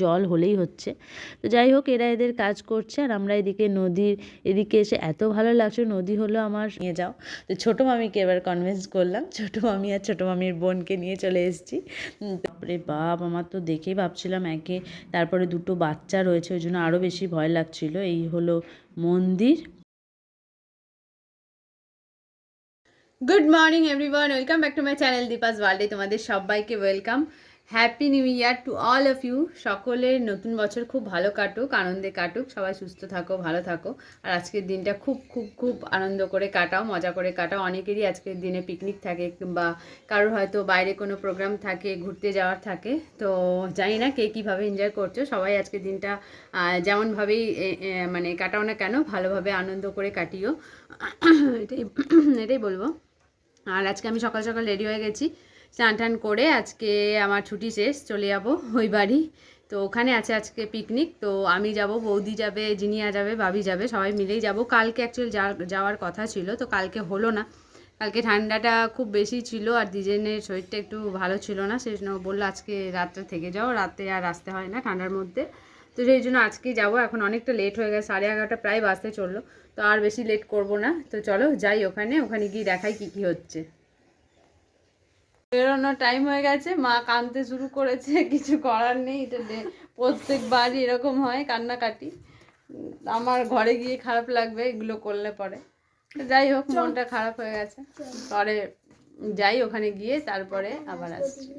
জল হলেই হচ্ছে। তো যাই হোক, এরা এদের কাজ করছে আর আমরা এদিকে নদীর এদিকে এসে এত ভালো লাগছে। নদী হলো আমার নিয়ে যাও। তো ছোটো মামিকে এবার কনভিন্স করলাম, ছোটো মামি আর ছোটো মামির বোনকে নিয়ে চলে এসেছি। তারপরে বাপ, আমার তো দেখেই ভাবছিলাম একে, তারপরে দুটো বাচ্চা রয়েছে, ওই জন্য আরও বেশি ভয় লাগছিল। এই হলো মন্দির। Good morning everyone, welcome back to my channel Deepa's ওয়ার্ল্ডে। তোমাদের সবাইকে welcome, happy new year to all of you. সকলের নতুন বছর খুব ভালো কাটুক, আনন্দে কাটুক, সবাই সুস্থ থাকো, ভালো থাকো। আর আজকের দিনটা খুব খুব খুব আনন্দ করে কাটাও, মজা করে কাটাও। অনেকেরই আজকের দিনে পিকনিক থাকে, কিংবা কারোর হয়তো বাইরে কোনো প্রোগ্রাম থাকে, ঘুরতে যাওয়ার থাকে। তো জানি না কে কীভাবে এনজয় করছো, সবাই আজকের দিনটা যেমনভাবেই মানে কাটাও না কেন, ভালোভাবে আনন্দ করে কাটিও, এটাই এটাই বলবো। আর আজকে আমি সকাল সকাল রেডি হয়ে গেছি, স্নান টান করে। আজকে আমার ছুটি শেষ, চলে যাব ওই বাড়ি। তো ওখানে আছে আজকে পিকনিক। তো আমি যাব, বৌদি যাবে, জিনিয়া যাবে, ভাবি যাবে, সবাই মিলেই যাব। কালকে অ্যাকচুয়ালি যাওয়ার কথা ছিল, তো কালকে হলো না। কালকে ঠান্ডাটা খুব বেশি ছিল আর দুজনের শরীরটা একটু ভালো ছিল না, সেই জন্য বললো আজকে রাত্রে থেকে যাও, রাতে আর আসতে হয় না ঠান্ডার মধ্যে। তো সেই জন্য আজকেই যাবো। এখন অনেকটা লেট হয়ে গেছে, 11:30 প্রায় বাজতে চললো। তো আর বেশি লেট করব না, তো চলো যাই ওখানে, ওখানে গিয়ে দেখাই কি কি হচ্ছে। বেরোনোর টাইম হয়ে গেছে, মা কাঁদতে শুরু করেছে, কিছু করার নেই, এটা প্রত্যেকবারই এরকম হয়, কান্নাকাটি। আমার ঘরে গিয়ে খারাপ লাগবে এগুলো করলে পরে। যাই হোক, মনটা খারাপ হয়ে গেছে, পরে যাই ওখানে গিয়ে তারপরে আবার আসছি।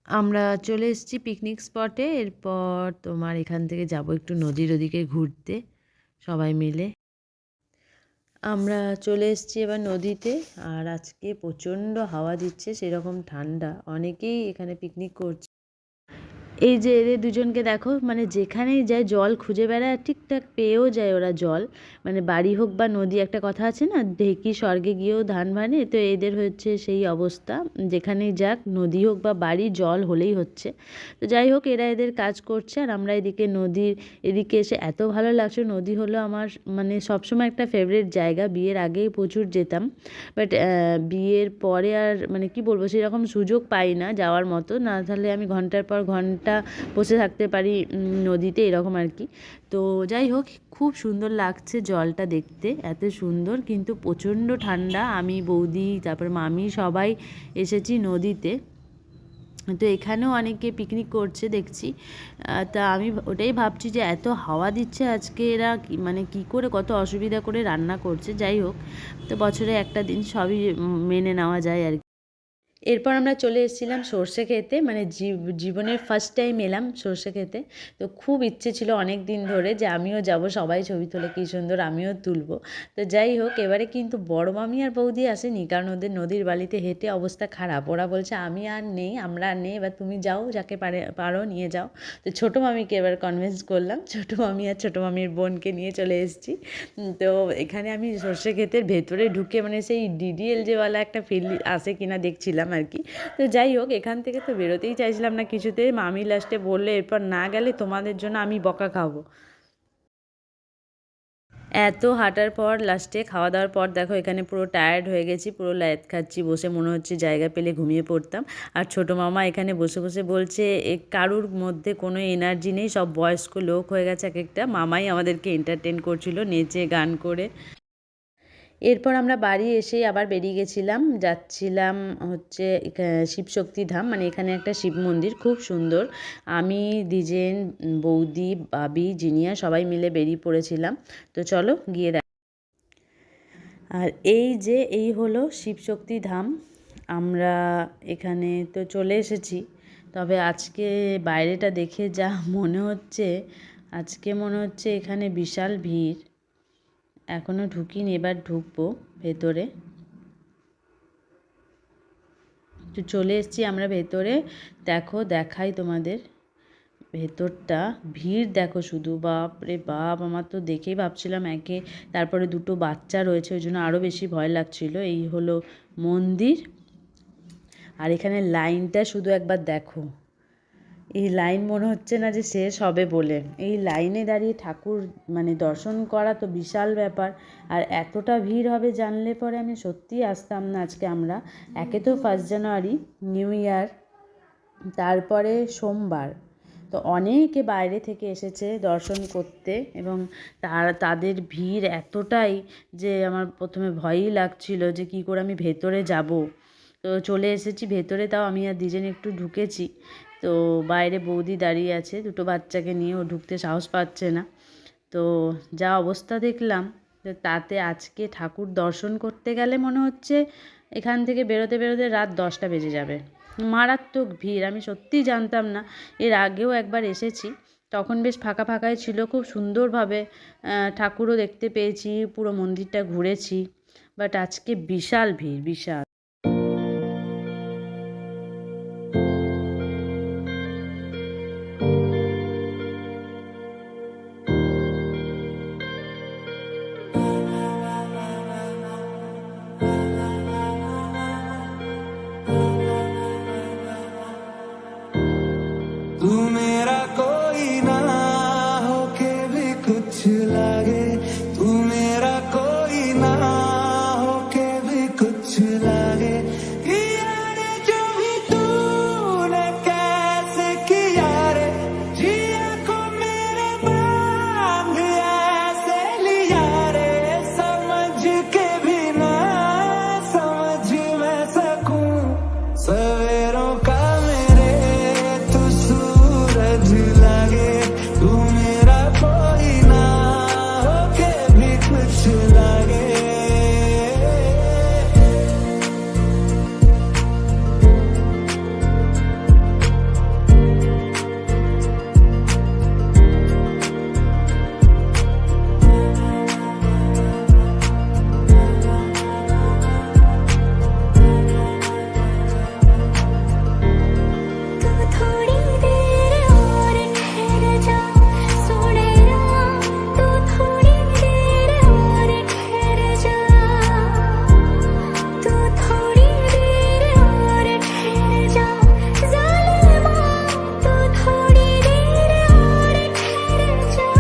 আমরা চলে এসেছি পিকনিক স্পটে। এরপর তোমার এখান থেকে যাব একটু নদীর ওদিকে ঘুরতে সবাই মিলে। আমরা চলে এসেছি এবার নদীতে। আর আজকে প্রচণ্ড হাওয়া দিচ্ছে, সেরকম ঠান্ডা। অনেকেই এখানে পিকনিক করছে। এই যে এদের দুজনকে দেখো, মানে যেখানেই যায় জল খুঁজে বেড়ায়, ঠিকঠাক পেয়েও যায় ওরা জল। মানে বাড়ি হোক বা নদী, একটা কথা আছে না, ঢেকি স্বর্গে গিয়েও ধান ভানে, তো এদের হচ্ছে সেই অবস্থা। যেখানেই যাক, নদী হোক বা বাড়ি, জল হলেই হচ্ছে। তো যাই হোক, এরা এদের কাজ করছে আর আমরা এদিকে নদীর এদিকে এসে এত ভালো লাগছে। নদী হলো আমার মানে সবসময় একটা ফেভারিট জায়গা। বিয়ের আগেই প্রচুর যেতাম, বাট বিয়ের পরে আর মানে কি বলবো, সেরকম সুযোগ পাই না যাওয়ার মতো। না তাহলে আমি ঘন্টার পর ঘন্টা বসে থাকতে পারি নদীতে, এরকম আর কি। তো যাই হোক, খুব সুন্দর লাগছে জলটা দেখতে, এত সুন্দর, কিন্তু প্রচণ্ড ঠান্ডা। আমি, বৌদি, তারপর মামি সবাই এসেছি নদীতে। তো এখানেও অনেকে পিকনিক করছে দেখছি। তা আমি ওটাই ভাবছি যে এত হাওয়া দিচ্ছে আজকে, এরা মানে কি করে, কত অসুবিধা করে রান্না করছে। যাই হোক, তো বছরে একটা দিন, সবই মেনে নেওয়া যায় আর কি। এরপর আমরা চলে এসেছিলাম সর্ষে খেতে, মানে জীবনের ফার্স্ট টাইম এলাম সর্ষে খেতে। তো খুব ইচ্ছে ছিল অনেক দিন ধরে যে আমিও যাব, সবাই ছবি তোলে কী সুন্দর, আমিও তুলব। তো যাই হোক, এবারে কিন্তু বড় মামি আর বৌদি আসেনি, কারণ ওদের নদীর বালিতে হেঁটে অবস্থা খারাপ। ওরা বলছে আমি আর নেই, আমরা আর নেই, এবার তুমি যাও, যাকে পারো নিয়ে যাও। তো ছোটো মামিকে এবার কনভিন্স করলাম, ছোটো মামি আর ছোটো মামির বোনকে নিয়ে চলে এসেছি। তো এখানে আমি সর্ষে ক্ষেতের ভেতরে ঢুকে, মানে সেই ডিডিএল যেওয়ালা একটা ফিল আসে কিনা দেখছিলাম আর কি। তো যাই হোক, এখান থেকে তো বেরোতেই চাইছিলাম না কিছুতে। মামি লাস্টে বললে এরপর না গেলে তোমাদের জন্য আমি বকা খাবো। এত হাঁটার পর লাস্টে খাওয়া দাওয়ার পর দেখো এখানে পুরো টায়ার্ড হয়ে গেছি, পুরো ল্যাদ খাচ্ছি বসে, মনে হচ্ছে জায়গা পেলে ঘুমিয়ে পড়তাম। আর ছোটো মামা এখানে বসে বসে বলছে কারুর মধ্যে কোনো এনার্জি নেই, সব বয়স্ক লোক হয়ে গেছে এক একটা। মামাই আমাদেরকে এন্টারটেন করছিল নেচে গান করে। এরপর আমরা বাড়ি এসে আবার বেরিয়ে গেছিলাম, যাচ্ছিলাম হচ্ছে শিবশক্তি ধাম, মানে এখানে একটা শিব মন্দির খুব সুন্দর। আমি, দ্বিজেন, বৌদি, বাবি, জিনিয়া সবাই মিলে বেরিয়ে পড়েছিলাম। তো চলো গিয়ে দেখ। আর এই হলো শিবশক্তি ধাম। আমরা এখানে তো চলে এসেছি, তবে আজকে বাইরেটা দেখে যা মনে হচ্ছে, আজকে মনে হচ্ছে এখানে বিশাল ভিড়। এখনও ঢুকিনি, এবার ঢুকবো ভেতরে। তো চলে এসেছি আমরা ভেতরে, দেখো দেখাই তোমাদের ভেতরটা। ভিড় দেখো শুধু, বাপ রে বাপ, আমার তো দেখেই ভাবছিলাম একে, তারপরে দুটো বাচ্চা রয়েছে, ওই জন্য আরও বেশি ভয় লাগছিল। এই হলো মন্দির। আর এখানে লাইনটা শুধু একবার দেখো, এই লাইন মনে হচ্ছে না যে শেষ হবে বলে। এই লাইনে দাঁড়িয়ে ঠাকুর মানে দর্শন করা তো বিশাল ব্যাপার। আর এতটা ভিড় হবে জানলে পরে আমি সত্যিই আসতাম না। আজকে আমরা একে তো 1 জানুয়ারি, নিউ ইয়ার, তারপরে সোমবার, তো অনেকে বাইরে থেকে এসেছে দর্শন করতে এবং তাদের ভিড় এতটাই যে আমার প্রথমে ভয়ই লাগছিল যে কী করে আমি ভেতরে যাব। তো চলে এসেছি ভেতরে, তাও আমি আর দ্বিজেন একটু ঢুকেছি। তো বাইরে বৌদি দাঁড়িয়ে আছে দুটো বাচ্চাকে নিয়ে, ও ঢুকতে সাহস পাচ্ছে না। তো যা অবস্থা দেখলাম, তাতে আজকে ঠাকুর দর্শন করতে গেলে মনে হচ্ছে এখান থেকে বেরোতে বেরোতে রাত 10টা বেজে যাবে। মারাত্মক ভিড়, আমি সত্যিই জানতাম না। এর আগেও একবার এসেছি, তখন বেশ ফাঁকা ফাঁকাই ছিল, খুব সুন্দরভাবে ঠাকুরও দেখতে পেয়েছি, পুরো মন্দিরটা ঘুরেছি। বাট আজকে বিশাল ভিড়, বিশাল। तू मेरा कोई ना होके भी कुछ लागे, तू मेरा कोई ना होके भी कुछ लागे। किया रे जो भी तूने कैसे किया रे, जिया को मेरे बांध ऐसे लिया रे। समझ के भी ना समझ मैं सकूं सवेरों का मेरे तू सूरज लागे, तू मेरा कोई ना होके भी कुछ लागे। तू थोड़ी देर और ठहर जा सोने राम, तू थोड़ी देर और ठहर जा, तू थोड़ी देर और ठहर जा ज़ालिमा, तू थोड़ी देर और ठहर जा।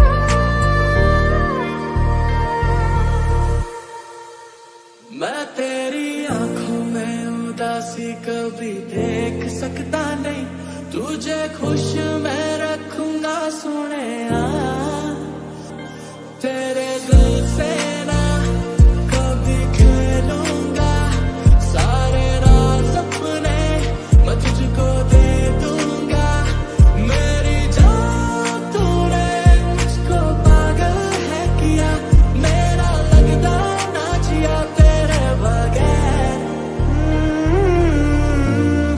मैं तेरी आंखों में उदासी कभी देख सकता नहीं, तुझे खुश मैं रखूंगा सोने। तेरे दिल से ना कभी खेलूंगा, सारे राज अपने मैं तुझको दे दूंगा। मेरी जान तूने मुझको पागल है किया, मेरा लगता ना जिया तेरे बगैर।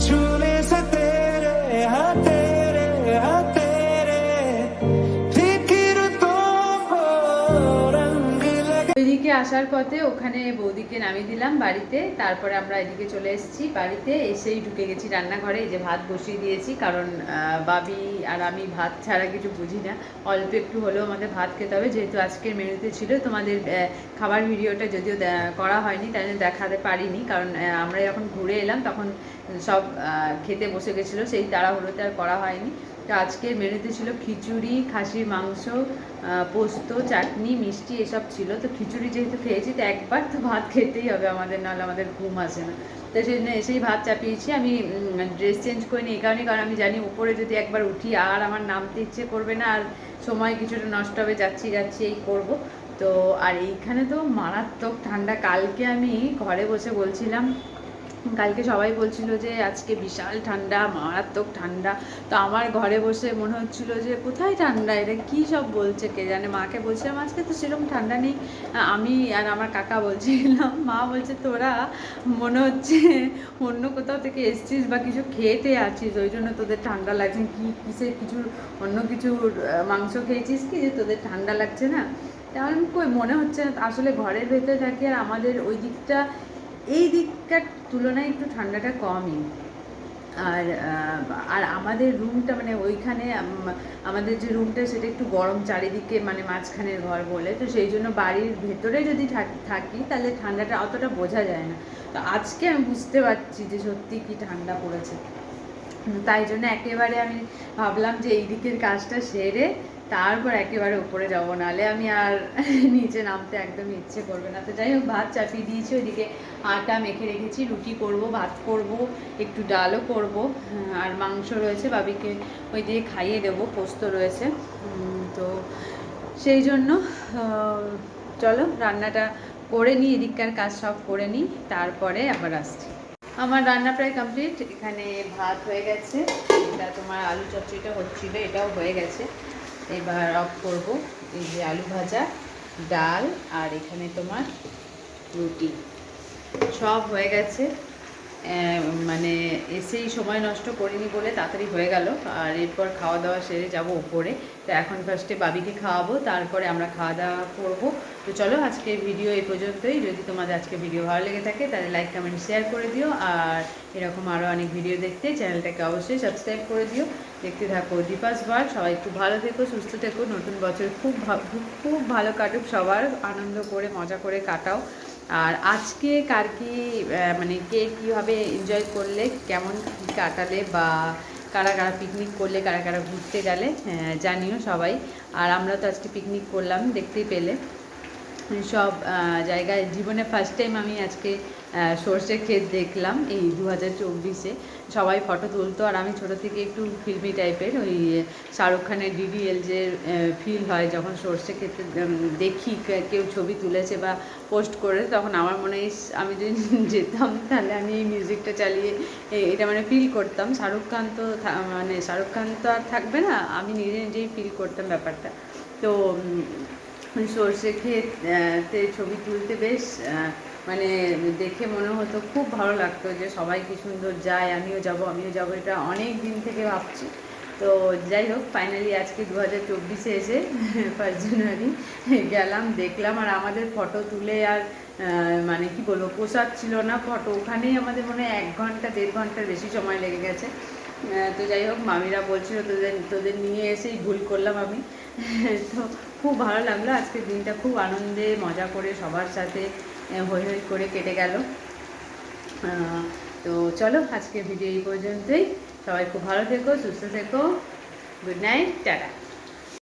छूने से तेरे हाँ तेरे फिक्र तो को रंग लगे। ওইদিকে আসার পথে ওখানে বৌদিকে নামিয়ে দিলাম বাড়িতে, তারপরে আমরা এদিকে চলে এসেছি। বাড়িতে এসেই ঢুকে গেছি রান্নাঘরে, এই যে ভাত বসিয়ে দিয়েছি, কারণ বাবি আর আমি ভাত ছাড়া কিছু বুঝি না। অল্প একটু হলেও আমাদের ভাত খেতে হবে, যেহেতু আজকের মেনুতে ছিল। তোমাদের খাবার ভিডিওটা যদিও করা হয়নি, তাই জন্য দেখাতে পারিনি, কারণ আমরা যখন ঘুরে এলাম তখন সব খেতে বসে গেছিলো, সেই তাড়াহুড়োতে আর করা হয়নি। তো আজকের মেনুতে ছিল খিচুড়ি, খাসির মাংস, পোস্ত, চাটনি, মিষ্টি এসব ছিল। তো খিচুড়ি যেহেতু খেয়েছি, তো একবার তো ভাত খেতেই হবে আমাদের, নাহলে আমাদের ঘুম আসে না। তো সেই জন্য এসেই ভাত চাপিয়েছি। আমি ড্রেস চেঞ্জ করিনি এই কারণে, কারণ আমি জানি উপরে যদি একবার উঠি আর আমার নামতে ইচ্ছে করবে না, আর সময় কিছুটা নষ্ট হবে, যাচ্ছি এই করব। তো আর এইখানে তো মারাত্মক ঠান্ডা। কালকে আমি ঘরে বসে বলছিলাম, কালকে সবাই বলছিল যে আজকে বিশাল ঠান্ডা, মারাত্মক ঠান্ডা। তো আমার ঘরে বসে মনে হচ্ছিল যে কোথায় ঠান্ডা, এটা কী সব বলছে কে জানে। মাকে বলছিলাম আজকে তো সেরকম ঠান্ডা নেই। আমি আর আমার কাকা বলছিলাম, মা বলছে তোরা মনে হচ্ছে অন্য কোথাও থেকে এসছিস বা কিছু খেতে আছিস, ওই জন্য তোদের ঠান্ডা লাগছে। কিসের কিছু অন্য কিছুর মাংস খেয়েছিস কি যে তোদের ঠান্ডা লাগছে না? তাহলে কই মনে হচ্ছে না, আসলে ঘরের ভেতরে থাকি আর আমাদের ওই দিকটা, এই দিকটার তুলনায় একটু ঠান্ডাটা কমই। আর আমাদের রুমটা মানে ওইখানে আমাদের যে রুমটা সেটা একটু গরম চারিদিকে, মানে মাঝখানের ঘর বলে, তো সেই জন্য বাড়ির ভেতরে যদি থাকি তাহলে ঠান্ডাটা অতটা বোঝা যায় না। তো আজকে আমি বুঝতে পারছি যে সত্যি কি ঠান্ডা পড়েছে। তাই জন্য একেবারে আমি ভাবলাম যে এই দিকের কাজটা সেরে তারপর একেবারে উপরে যাবো, নাহলে আমি আর নিচে নামতে একদমই ইচ্ছে করবে না। তো যাই হোক, ভাত চাপিয়ে দিয়েছি, ওইদিকে আটা মেখে রেখেছি, রুটি করব, ভাত করব, একটু ডালও করব, আর মাংস রয়েছে, বাবিকে ওই দিয়ে খাইয়ে দেবো, পোস্ত রয়েছে। তো সেই জন্য চলো রান্নাটা করে নিই, এদিককার কাজ সব করে নিই, তারপরে আবার আসছি। আমার রান্না প্রায় কমপ্লিট। এখানে ভাত হয়ে গেছে, এটা তোমার আলু চচ্চড়িটা হচ্ছিল, এটাও হয়ে গেছে। এবার অফ করব। এই যে আলু ভাজা, ডাল, আর এখানে তোমার রুটি, সব হয়ে গেছে। মানে এসেই সময় নষ্ট করিনি বলে তাড়াতাড়ি হয়ে গেল। আর এরপর খাওয়া দাওয়া সেরে যাব উপরে। তো এখন ফার্স্টে বাবিকে খাওয়াবো, তারপরে আমরা খাওয়া দাওয়া করবো। তো চলো আজকে ভিডিও এই পর্যন্তই। যদি তোমাদের আজকে ভিডিও ভালো লেগে থাকে তাহলে লাইক কমেন্ট শেয়ার করে দিও, আর এরকম আরও অনেক ভিডিও দেখতে চ্যানেলটাকে অবশ্যই সাবস্ক্রাইব করে দিও। দেখতে থাকো দীপাস ওয়ার্ল্ড। সবাই খুব ভালো থেকো, সুস্থ থেকো, নতুন বছর খুব ভালো কাটুক, সবার আনন্দ করে মজা করে কাটাও। আর আজকে কার কি মানে কে কীভাবে এনজয় করলে, কেমন কী কাটালে, বা কারা কারা পিকনিক করলে, কারা কারা ঘুরতে গেলে জানিও সবাই। আর আমরা তো আজকে পিকনিক করলাম, দেখতেই পেলে সব জায়গায়। জীবনে ফার্স্ট টাইম আমি আজকে সর্ষে ক্ষেত দেখলাম এই 2024-এ। সবাই ফটো তুলতো, আর আমি ছোটো থেকে একটু ফিল্মি টাইপের, ওই শাহরুখ খানের ডিডিএল যে ফিল হয় যখন সর্ষে ক্ষেতে দেখি কেউ ছবি তুলেছে বা পোস্ট করে, তখন আমার মনে হয় আমি যদি যেতাম তাহলে আমি এই মিউজিকটা চালিয়ে এটা মানে ফিল করতাম। শাহরুখ খান তো মানে শাহরুখ খান তো আর থাকবে না, আমি নিজেই ফিল করতাম ব্যাপারটা। তো সর্ষে ক্ষেতে ছবি তুলতে বেশ মানে দেখে মনে হতো, খুব ভালো লাগতো যে সবাই কি সুন্দর যায়, আমিও যাব, এটা অনেক দিন থেকে ভাবছি। তো যাই হোক, ফাইনালি আজকে 2024-এ এসে 1 জানুয়ারি গেলাম, দেখলাম। আর আমাদের ফটো তুলে আর মানে কি বলবো, পোষাচ্ছিল না ফটো, ওখানেই আমাদের মনে হয় 1 ঘন্টা 1.5 ঘন্টার বেশি সময় লেগে গেছে। তো যাই হোক, মামিরা বলছিল তোদের নিয়ে এসেই ভুল করলাম আমি। তো খুব ভালো লাগলো আজকের দিনটা, খুব আনন্দে মজা করে সবার সাথে হই হই করে কেটে গেল। তো চলো আজকের ভিডিও এই পর্যন্তই। সবাই খুব ভালো থেকো, সুস্থ থেকো। Good night, tata.